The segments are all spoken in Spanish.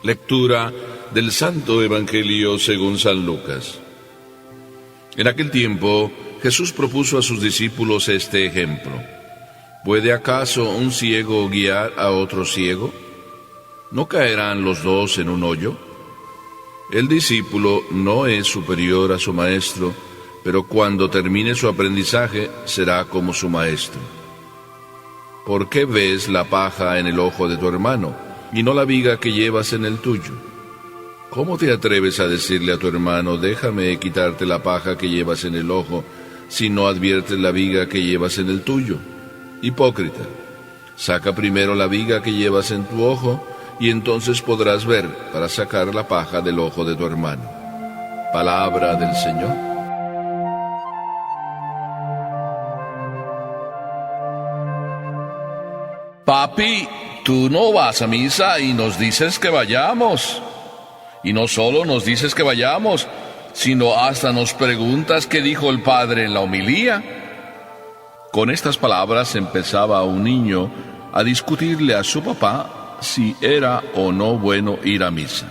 Lectura del Santo Evangelio según San Lucas. En aquel tiempo, Jesús propuso a sus discípulos este ejemplo: ¿puede acaso un ciego guiar a otro ciego? ¿No caerán los dos en un hoyo? El discípulo no es superior a su maestro, pero cuando termine su aprendizaje será como su maestro. ¿Por qué ves la paja en el ojo de tu hermano y no la viga que llevas en el tuyo? ¿Cómo te atreves a decirle a tu hermano, déjame quitarte la paja que llevas en el ojo, si no adviertes la viga que llevas en el tuyo? Hipócrita, saca primero la viga que llevas en tu ojo, y entonces podrás ver para sacar la paja del ojo de tu hermano. Palabra del Señor. Papi, tú no vas a misa y nos dices que vayamos. Y no solo nos dices que vayamos, sino hasta nos preguntas qué dijo el padre en la homilía. Con estas palabras empezaba un niño a discutirle a su papá si era o no bueno ir a misa.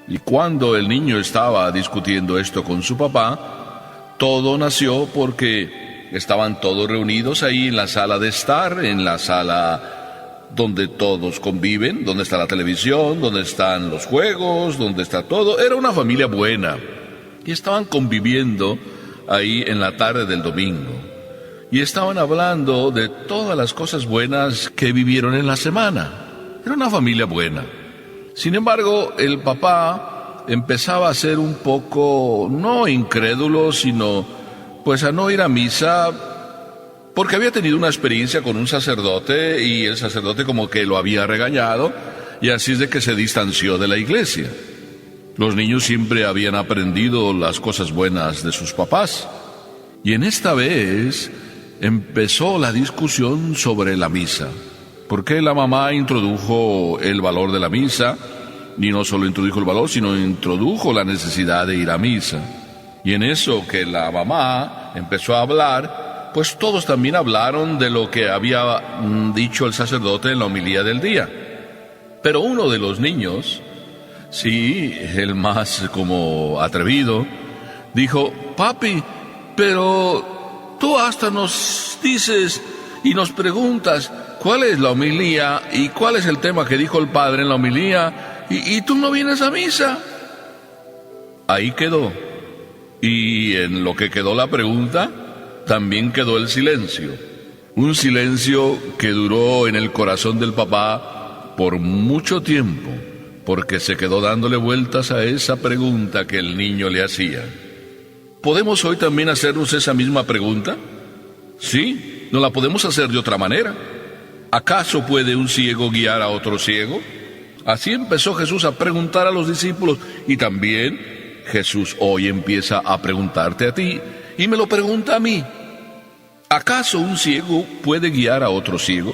Y cuando el niño estaba discutiendo esto con su papá, todo nació porque estaban todos reunidos ahí en la sala de estar, en la sala donde todos conviven, donde está la televisión, donde están los juegos, donde está todo. Era una familia buena. Y estaban conviviendo ahí en la tarde del domingo. Y estaban hablando de todas las cosas buenas que vivieron en la semana. Era una familia buena. Sin embargo, el papá empezaba a ser un poco, no incrédulo, sino pues a no ir a misa, porque había tenido una experiencia con un sacerdote y el sacerdote como que lo había regañado, y así es de que se distanció de la iglesia. Los niños siempre habían aprendido las cosas buenas de sus papás, y en esta vez empezó la discusión sobre la misa, porque la mamá introdujo el valor de la misa, y no solo introdujo el valor, sino introdujo la necesidad de ir a misa. Y en eso que la mamá empezó a hablar, pues todos también hablaron de lo que había dicho el sacerdote en la homilía del día. Pero uno de los niños, sí, el más como atrevido, dijo: papi, pero tú hasta nos dices y nos preguntas cuál es la homilía y cuál es el tema que dijo el padre en la homilía, y tú no vienes a misa. Ahí quedó. Y en lo que quedó la pregunta, también quedó el silencio. Un silencio que duró en el corazón del papá por mucho tiempo, porque se quedó dándole vueltas a esa pregunta que el niño le hacía. ¿Podemos hoy también hacernos esa misma pregunta? Sí, no la podemos hacer de otra manera. ¿Acaso puede un ciego guiar a otro ciego? Así empezó Jesús a preguntar a los discípulos, y también Jesús hoy empieza a preguntarte a ti, y me lo pregunta a mí. ¿Acaso un ciego puede guiar a otro ciego?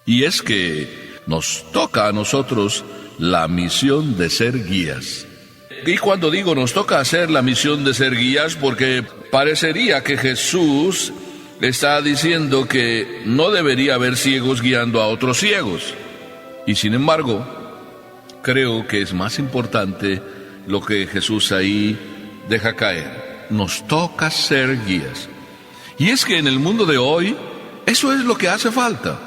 Y es que nos toca a nosotros la misión de ser guías. Y cuando digo nos toca hacer la misión de ser guías, porque parecería que Jesús está diciendo que no debería haber ciegos guiando a otros ciegos. Y sin embargo, creo que es más importante lo que Jesús ahí deja caer. Nos toca ser guías. Y es que en el mundo de hoy, eso es lo que hace falta.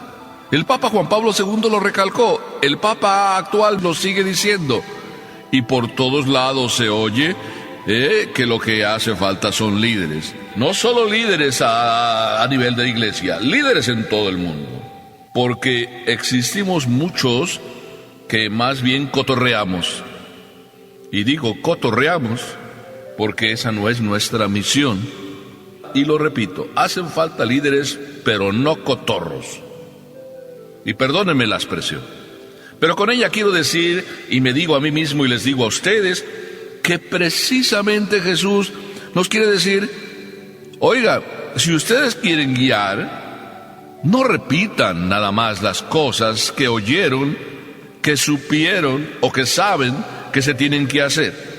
El Papa Juan Pablo II lo recalcó, el Papa actual lo sigue diciendo, y por todos lados se oye que lo que hace falta son líderes. No solo líderes a nivel de iglesia, líderes en todo el mundo. Porque existimos muchos que más bien cotorreamos. Y digo cotorreamos porque esa no es nuestra misión. Y lo repito, hacen falta líderes, pero no cotorros. Y perdónenme la expresión, pero con ella quiero decir, y me digo a mí mismo y les digo a ustedes, que precisamente Jesús nos quiere decir: oiga, si ustedes quieren guiar, no repitan nada más las cosas que oyeron, que supieron o que saben que se tienen que hacer.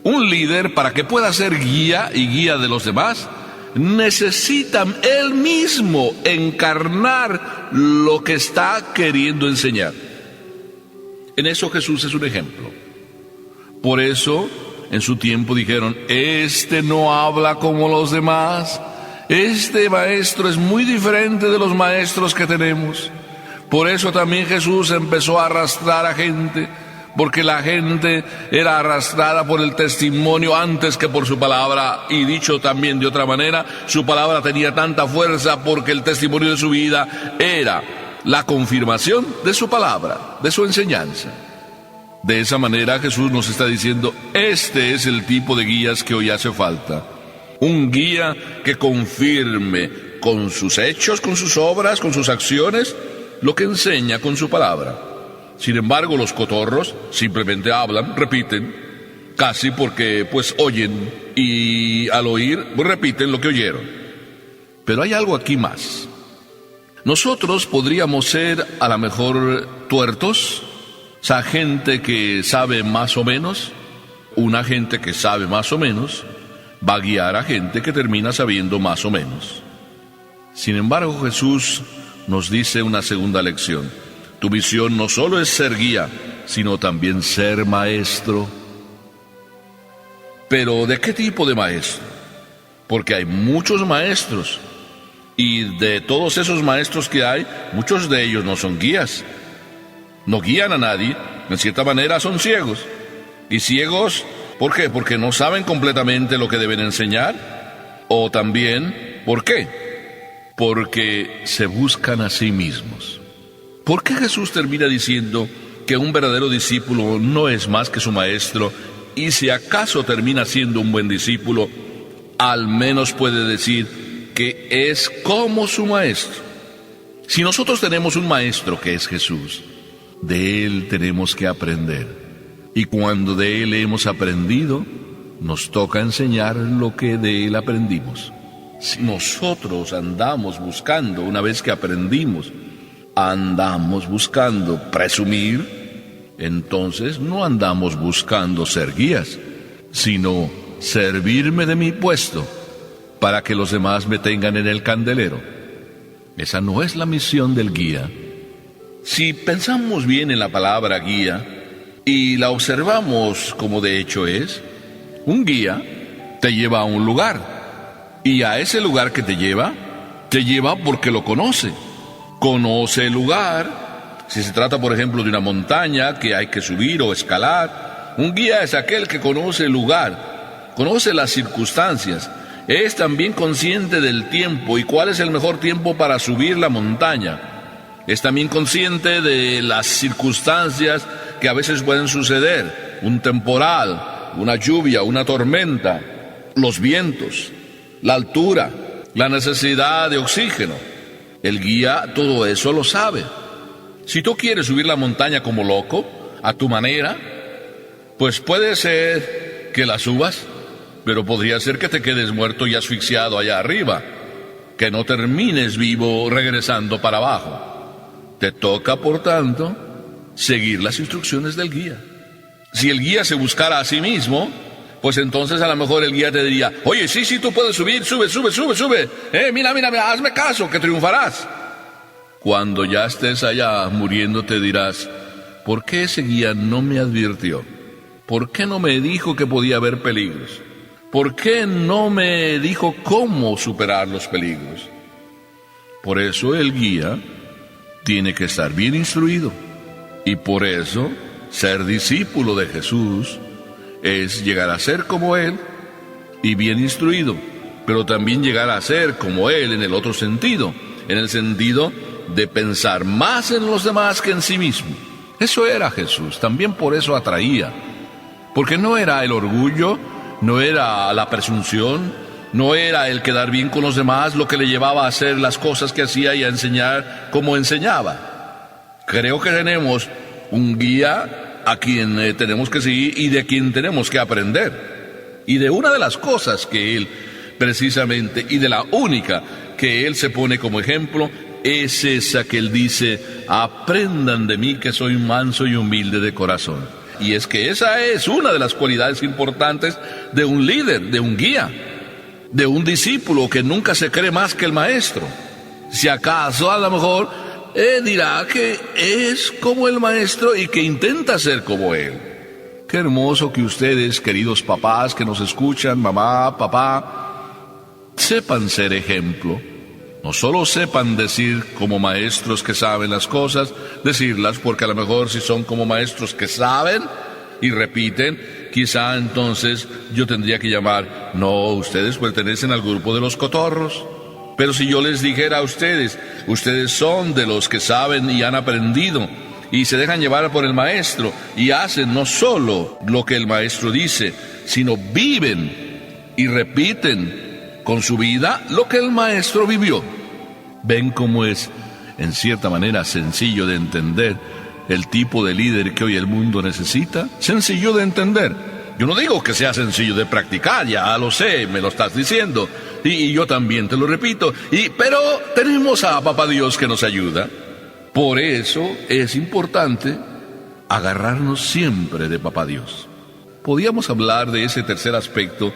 Un líder, para que pueda ser guía y guía de los demás, necesita él mismo encarnar lo que está queriendo enseñar. En eso Jesús es un ejemplo. Por eso, en su tiempo dijeron, este no habla como los demás, este maestro es muy diferente de los maestros que tenemos. Por eso también Jesús empezó a arrastrar a gente, porque la gente era arrastrada por el testimonio antes que por su palabra, y dicho también de otra manera, su palabra tenía tanta fuerza porque el testimonio de su vida era la confirmación de su palabra, de su enseñanza. De esa manera Jesús nos está diciendo, este es el tipo de guías que hoy hace falta. Un guía que confirme con sus hechos, con sus obras, con sus acciones, lo que enseña con su palabra. Sin embargo, los cotorros simplemente hablan, repiten, casi porque pues oyen, y al oír pues, repiten lo que oyeron. Pero hay algo aquí más. Nosotros podríamos ser a lo mejor tuertos, o sea, gente que sabe más o menos. Una gente que sabe más o menos va a guiar a gente que termina sabiendo más o menos. Sin embargo, Jesús nos dice una segunda lección. Tu misión no solo es ser guía, sino también ser maestro. Pero ¿de qué tipo de maestro? Porque hay muchos maestros, y de todos esos maestros que hay, muchos de ellos no son guías. No guían a nadie, en cierta manera son ciegos. Y ciegos, ¿por qué? Porque no saben completamente lo que deben enseñar. O también, ¿por qué? Porque se buscan a sí mismos. ¿Por qué Jesús termina diciendo que un verdadero discípulo no es más que su maestro? Y si acaso termina siendo un buen discípulo, al menos puede decir que es como su maestro. Si nosotros tenemos un maestro que es Jesús, de Él tenemos que aprender. Y cuando de Él hemos aprendido, nos toca enseñar lo que de Él aprendimos. Si nosotros andamos buscando, una vez que aprendimos, andamos buscando presumir, entonces no andamos buscando ser guías, sino servirme de mi puesto para que los demás me tengan en el candelero. Esa no es la misión del guía. Si pensamos bien en la palabra guía y la observamos como de hecho es, un guía te lleva a un lugar, y a ese lugar que te lleva porque lo conoce. Conoce el lugar. Si se trata, por ejemplo, de una montaña que hay que subir o escalar, un guía es aquel que conoce el lugar, conoce las circunstancias, es también consciente del tiempo y cuál es el mejor tiempo para subir la montaña. Es también consciente de las circunstancias que a veces pueden suceder, un temporal, una lluvia, una tormenta, los vientos, la altura, la necesidad de oxígeno. El guía todo eso lo sabe. Si tú quieres subir la montaña como loco, a tu manera, pues puede ser que la subas, pero podría ser que te quedes muerto y asfixiado allá arriba, que no termines vivo regresando para abajo. Te toca, por tanto, seguir las instrucciones del guía. Si el guía se buscara a sí mismo, pues entonces a lo mejor el guía te diría, oye, sí, tú puedes subir, sube. Mira, hazme caso, que triunfarás. Cuando ya estés allá muriendo te dirás, ¿por qué ese guía no me advirtió? ¿Por qué no me dijo que podía haber peligros? ¿Por qué no me dijo cómo superar los peligros? Por eso el guía tiene que estar bien instruido. Y por eso ser discípulo de Jesús es llegar a ser como Él y bien instruido, pero también llegar a ser como Él en el otro sentido, en el sentido de pensar más en los demás que en sí mismo. Eso era Jesús, también por eso atraía, porque no era el orgullo, no era la presunción, no era el quedar bien con los demás lo que le llevaba a hacer las cosas que hacía y a enseñar como enseñaba. Creo que tenemos un guía a quien tenemos que seguir y de quien tenemos que aprender. Y de una de las cosas que Él precisamente, y de la única que Él se pone como ejemplo, es esa que Él dice, aprendan de mí que soy manso y humilde de corazón. Y es que esa es una de las cualidades importantes de un líder, de un guía, de un discípulo que nunca se cree más que el maestro. Si acaso a lo mejor dirá que es como el maestro y que intenta ser como él. Qué hermoso que ustedes, queridos papás que nos escuchan, mamá, papá, sepan ser ejemplo. No solo sepan decir como maestros que saben las cosas, decirlas, porque a lo mejor si son como maestros que saben y repiten, quizá entonces yo tendría que llamar, no, ustedes pertenecen al grupo de los cotorros. Pero si yo les dijera a ustedes, ustedes son de los que saben y han aprendido y se dejan llevar por el maestro y hacen no solo lo que el maestro dice, sino viven y repiten con su vida lo que el maestro vivió. ¿Ven cómo es, en cierta manera, sencillo de entender el tipo de líder que hoy el mundo necesita? Sencillo de entender. Yo no digo que sea sencillo de practicar, ya lo sé, me lo estás diciendo. Y yo también te lo repito. Pero tenemos a Papá Dios que nos ayuda. Por eso es importante agarrarnos siempre de Papá Dios. Podíamos hablar de ese tercer aspecto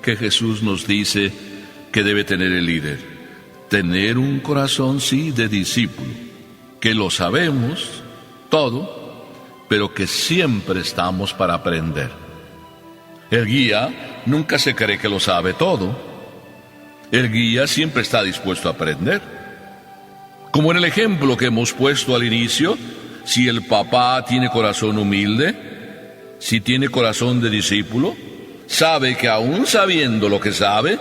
que Jesús nos dice que debe tener el líder. Tener un corazón, sí, de discípulo, que lo sabemos todo, pero que siempre estamos para aprender. El guía nunca se cree que lo sabe todo. El guía siempre está dispuesto a aprender. Como en el ejemplo que hemos puesto al inicio, si el papá tiene corazón humilde, si tiene corazón de discípulo, sabe que aún sabiendo lo que sabe,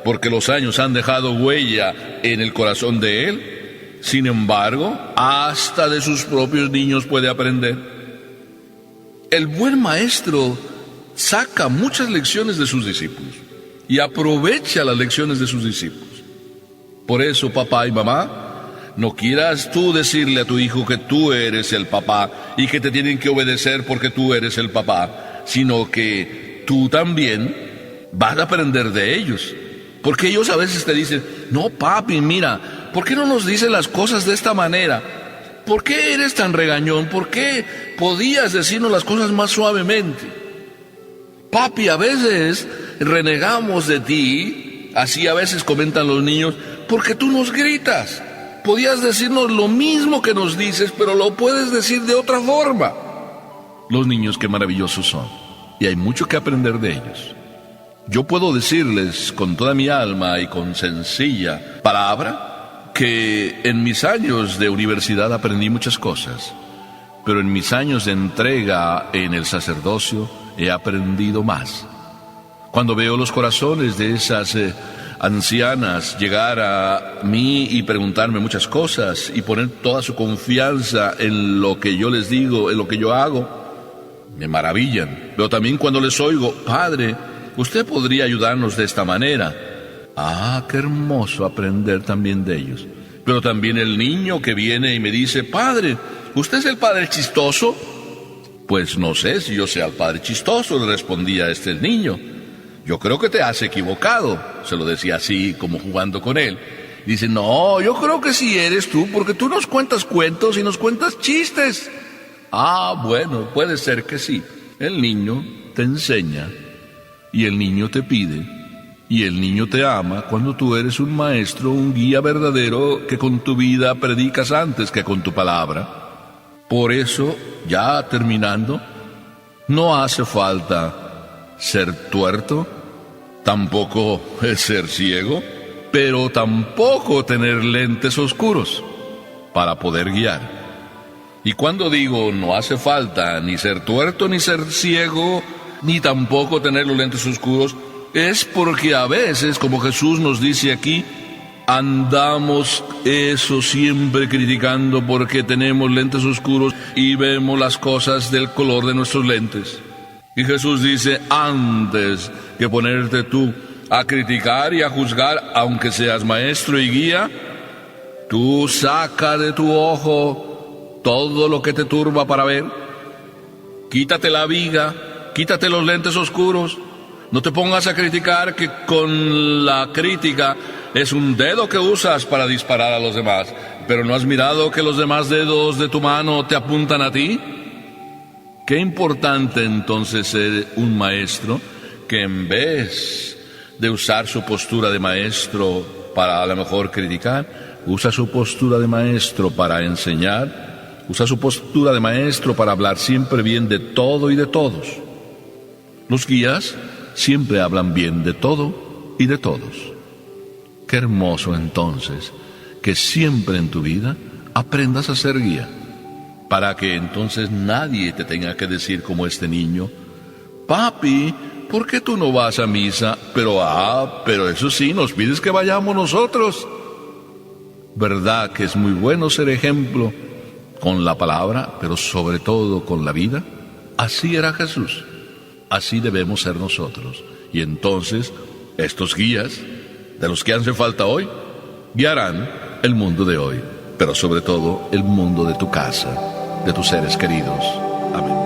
porque los años han dejado huella en el corazón de él, sin embargo, hasta de sus propios niños puede aprender. El buen maestro saca muchas lecciones de sus discípulos y aprovecha las lecciones de sus discípulos. Por eso, papá y mamá, no quieras tú decirle a tu hijo que tú eres el papá y que te tienen que obedecer porque tú eres el papá, sino que tú también vas a aprender de ellos. Porque ellos a veces te dicen, no papi, mira, ¿por qué no nos dicen las cosas de esta manera? ¿Por qué eres tan regañón? ¿Por qué podías decirnos las cosas más suavemente? Papi, a veces renegamos de ti, así a veces comentan los niños, porque tú nos gritas. Podías decirnos lo mismo que nos dices, pero lo puedes decir de otra forma. Los niños qué maravillosos son, y hay mucho que aprender de ellos. Yo puedo decirles con toda mi alma y con sencilla palabra que en mis años de universidad aprendí muchas cosas, pero en mis años de entrega en el sacerdocio he aprendido más. Cuando veo los corazones de esas ancianas llegar a mí y preguntarme muchas cosas y poner toda su confianza en lo que yo les digo, en lo que yo hago, me maravillan. Pero también cuando les oigo, Padre, usted podría ayudarnos de esta manera. Ah, qué hermoso aprender también de ellos. Pero también el niño que viene y me dice, Padre, ¿usted es el padre chistoso? Pues no sé si yo sea el padre chistoso, le respondía el niño. Yo creo que te has equivocado, se lo decía así como jugando con él. Dice, no, yo creo que sí eres tú, porque tú nos cuentas cuentos y nos cuentas chistes. Ah, bueno, puede ser que sí. El niño te enseña y el niño te pide y el niño te ama cuando tú eres un maestro, un guía verdadero que con tu vida predicas antes que con tu palabra. Por eso, ya terminando, no hace falta ser tuerto, tampoco ser ciego, pero tampoco tener lentes oscuros para poder guiar. Y cuando digo no hace falta ni ser tuerto, ni ser ciego, ni tampoco tener los lentes oscuros, es porque a veces, como Jesús nos dice aquí, andamos eso siempre criticando porque tenemos lentes oscuros y vemos las cosas del color de nuestros lentes. Y Jesús dice, antes que ponerte tú a criticar y a juzgar, aunque seas maestro y guía, tú saca de tu ojo todo lo que te turba para ver. Quítate la viga, quítate los lentes oscuros. No te pongas a criticar, que con la crítica es un dedo que usas para disparar a los demás. Pero ¿no has mirado que los demás dedos de tu mano te apuntan a ti? Qué importante entonces ser un maestro que en vez de usar su postura de maestro para a lo mejor criticar, usa su postura de maestro para enseñar, usa su postura de maestro para hablar siempre bien de todo y de todos. Los guías siempre hablan bien de todo y de todos. Qué hermoso entonces que siempre en tu vida aprendas a ser guía, para que entonces nadie te tenga que decir como este niño: papi, ¿por qué tú no vas a misa? Pero eso sí, nos pides que vayamos nosotros. ¿Verdad que es muy bueno ser ejemplo con la palabra, pero sobre todo con la vida? Así era Jesús, así debemos ser nosotros. Y entonces, estos guías, de los que hace falta hoy, guiarán el mundo de hoy, pero sobre todo el mundo de tu casa, de tus seres queridos. Amén.